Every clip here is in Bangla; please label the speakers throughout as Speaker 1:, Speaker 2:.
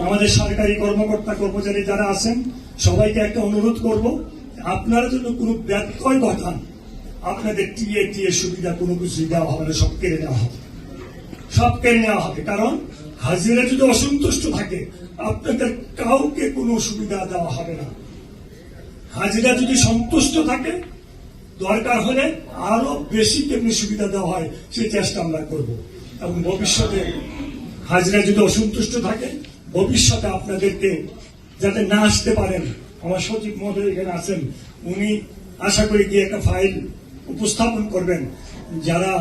Speaker 1: আমাদের সরকারি কর্মকর্তা কর্মচারী যারা আছেন সবাইকে একটা অনুরোধ করব, আপনারা যেন কোনো ব্যত্যয় ঘটান, আপনাদের টিএ সুবিধা কোনো কিছু দেওয়া হবে না, সব কেড়ে নেওয়া হবে, সব কেড়ে নেওয়া হবে। কারণ হাজিরা যদি অসন্তুষ্ট থাকে আপনাদের কাউকে কোনো সুবিধা দেওয়া হবে না। হাজিরা যদি সন্তুষ্ট থাকে দরকার হলে আরো বেশি কেমনি সুবিধা দেওয়া হয় সেই চেষ্টা আমরা করব। এবং ভবিষ্যতে হাজিরা যদি অসন্তুষ্ট থাকে ভবিষ্যতে আপনাদেরকে যাতে না আসতে পারেন, আমার সচিব মহোদয় এখানে আছেন, উনি আশা করি গিয়ে একটা ফাইল উপস্থাপন করবেন যারা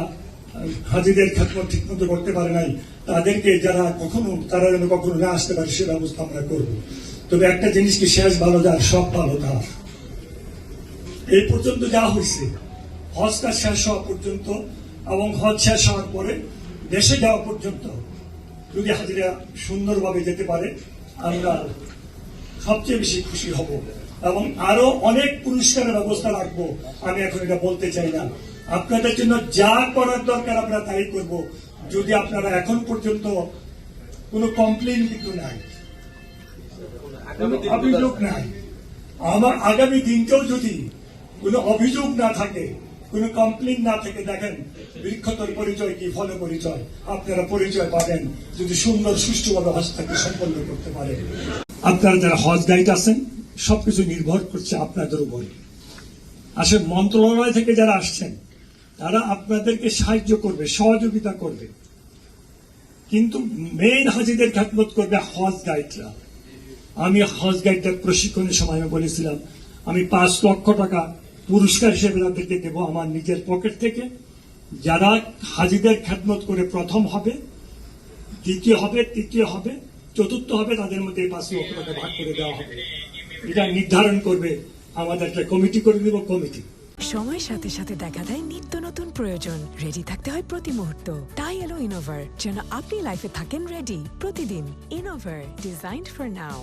Speaker 1: হাজিদের খেদমত ঠিক মতো করতে পারে নাই তাদেরকে তারা যেন কখনো না আসতে পারে সে ব্যবস্থা আমরা করব। তবে একটা জিনিস কি, শেষ ভালো যার সব ভালো তার। এই পর্যন্ত যা হয়েছে হজটা শেষ হওয়া পর্যন্ত এবং হজ শেষ হওয়ার পরে দেশে যাওয়া পর্যন্ত যদি হাজিরা সুন্দরভাবে যেতে পারে আমরা সবচেয়ে বেশি খুশি হব এবং আরো অনেক পুরস্কারের ব্যবস্থা রাখবো। আমি এখন এটা বলতে চাই না, আপনাদের জন্য যা করার দরকার আমরা তাই করব। যদি আপনারা এখন পর্যন্ত কোনো কমপ্লেন কিন্তু নাই, কোনো অভিযোগ নাই, আমার আগামী দিনকেও যদি কোনো অভিযোগ না থাকে, কোনো কমপ্লেন না থাকে, দেখেন বৃক্ষতর পরিচয় কি ফল পরিচয়, আপনারা পরিচয় পাবেন যদি সুন্দর সুষ্ঠুভাবে হজটাকে সম্পন্ন করতে পারে। আপনারা যারা হজ গাইড আছেন সবকিছু নির্ভর করছে আপনাদের উপরে। আসলে মন্ত্রণালয় থেকে যারা আসছেন তারা আপনাদেরকে সাহায্য করবে, সহযোগিতা করবে, কিন্তু মেইন হাজিদের খেদমত করবে হজ গাইডরা। আমি হজ গাইডদের প্রশিক্ষণের সময় বলেছিলাম আমি 5 লক্ষ টাকা পুরস্কার হিসেবে তাদেরকে দেব আমার নিজের পকেট থেকে। যারা হাজিদের খেদমত করে প্রথম হবে, দ্বিতীয় হবে, তৃতীয় হবে, চতুর্থ হবে, তাদের মধ্যে 5 লক্ষ টাকা ভাগ করে দেওয়া হবে। এটা নির্ধারণ করবে আমাদের একটা কমিটি করে দিব, কমিটি।
Speaker 2: সময়ের সাথে সাথে দেখা দেয় নিত্য নতুন প্রয়োজন, রেডি থাকতে হয় প্রতি মুহূর্ত। তাই এলো ইনোভার, যেন আপনি লাইফে থাকেন রেডি প্রতিদিন। Innova, designed for now.